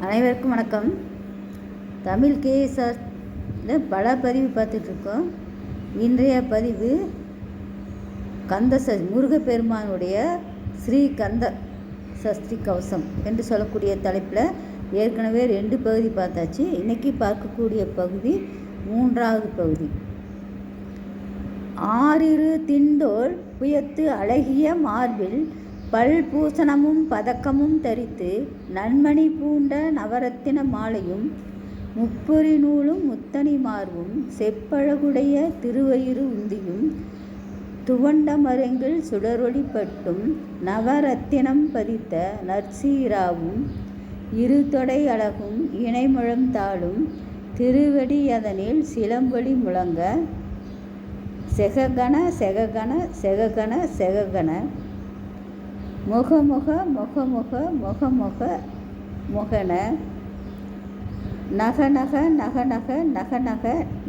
அனைவருக்கும் வணக்கம். தமிழ் கேஎஸ்ஆரில் பல பதிவு பார்த்துட்ருக்கோம். இன்றைய பதிவு முருகப்பெருமானுடைய ஸ்ரீ கந்த சஷ்டி கவசம் என்று சொல்லக்கூடிய தலைப்பில் ஏற்கனவே 2 பகுதி பார்த்தாச்சு. இன்றைக்கி பார்க்கக்கூடிய பகுதி 3வது பகுதி. ஆறிரு திண்டோள் புயத்து அழகிய மார்பில் பல்பூசணமும் பதக்கமும் தரித்து நன்மணி பூண்ட நவரத்தின மாலையும் முப்புரி நூலும் முத்தணி மார்பும் செப்பழகுடைய திருவயிறு உந்தியும் துவண்ட மருங்கில் சுடரொளி பட்டும் நவரத்தினம் பதித்த நற்சீராவும் இரு தொடை அழகும் இணைமுழம் தாளும் திருவடி அதனில் சிலம்பொலி முழங்க செககன செககன செககன செககன முகமுக முகமுக முகமுக முகன நகநக நகநக நகநக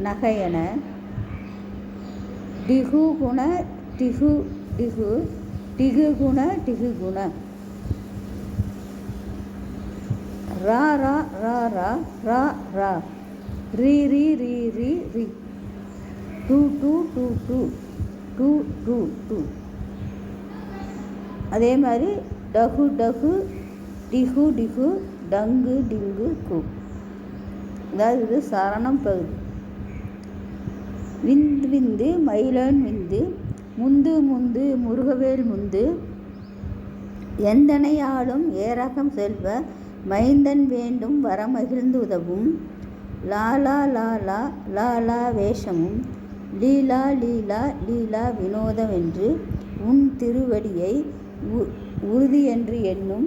நகையன டிகு குண டிகு டிகு டிகு குண டிகு குண ரா ரா ரா ரா ரா ரா ரி ரி ரி ரி ரி டூ டூ டூ டூ டூ டூ டூ. அதே மாதிரி டகு டகு டிகு டிகு டங்கு டிங்கு கு. அதாவது இது சரணம் பகுதி. விந்து விந்து மயிலன் விந்து முந்து முந்து முருகவேல் முந்து எந்தனையாலும் ஏரகம் செல்வ மைந்தன் வேண்டும் வரமகிழ்ந்து உதவும் லாலா லாலா லாலா வேஷமும் லீலா லீலா லீலா வினோதமென்று உன் திருவடியை உறுதி என்று எண்ணும்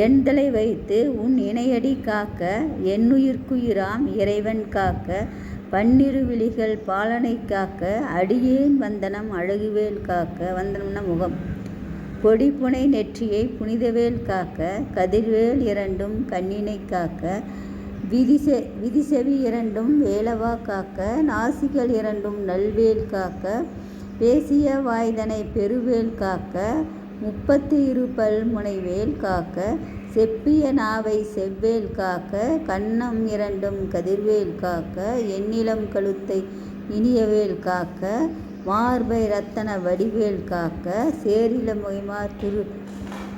எண்தலை வைத்து உன் இணையடி காக்க என்னுயிர்க்குயிராம் இறைவன் காக்க பன்னிரு விழிகள் பாலனை காக்க அடியேன் வந்தனம் அழகுவேல் காக்க. வந்தனம்னா முகம். பொடிப்புனை நெற்றியை புனிதவேல் காக்க கதிர்வேல் இரண்டும் கண்ணினை காக்க விதிசெவி இரண்டும் வேலவா காக்க நாசிகள் இரண்டும் நல்வேல் காக்க பேசிய வாய்தனை பெருவேல் காக்க 32 பல்முனைவேல் காக்க செப்பிய நாவை செவ்வேல் காக்க கன்னம் இரண்டும் கதிர்வேல் காக்க எண்ணிலம் கழுத்தை இனியவேல் காக்க மார்பை ரத்தன வடிவேல் காக்க சேரில மொய்மார்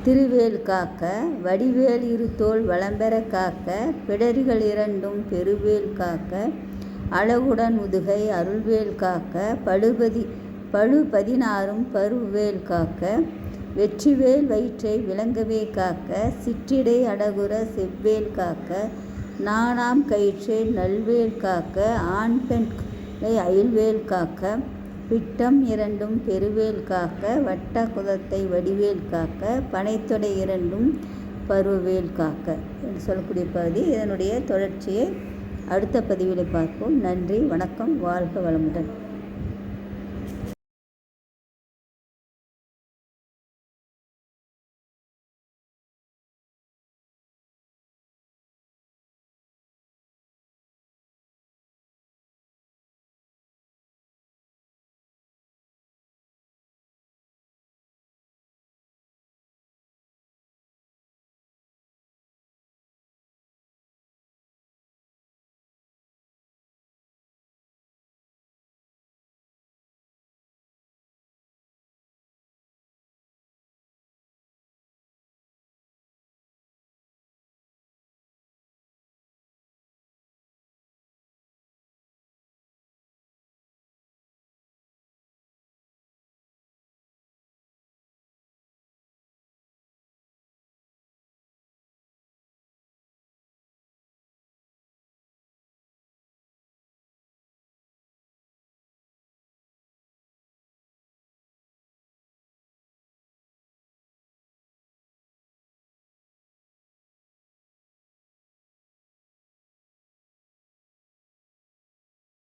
திருவேல் காக்க வடிவேல் இருத்தோள் வளம்பெற காக்க பிடரிகள் இரண்டும் பெருவேல் காக்க அழகுடன் முதுகை அருள்வேல் காக்க பழு 16 பருவேல் காக்க வெற்றிவேல் வயிற்றை விளங்கவே காக்க சிற்றிடை அடகுற செவ்வேல் காக்க நாணாம் கயிற்றை நல்வேல் காக்க ஆண் பெண் அயில்வேல் காக்க பிட்டம் இரண்டும் பெருவேல் காக்க வட்ட குதத்தை வடிவேல் காக்க பனைத்தொடை இரண்டும் பருவேல் காக்க என்று சொல்லக்கூடிய பகுதி. இதனுடைய தொடர்ச்சியை அடுத்த பதிவில் பார்ப்போம். நன்றி, வணக்கம், வாழ்க வளமுடன்.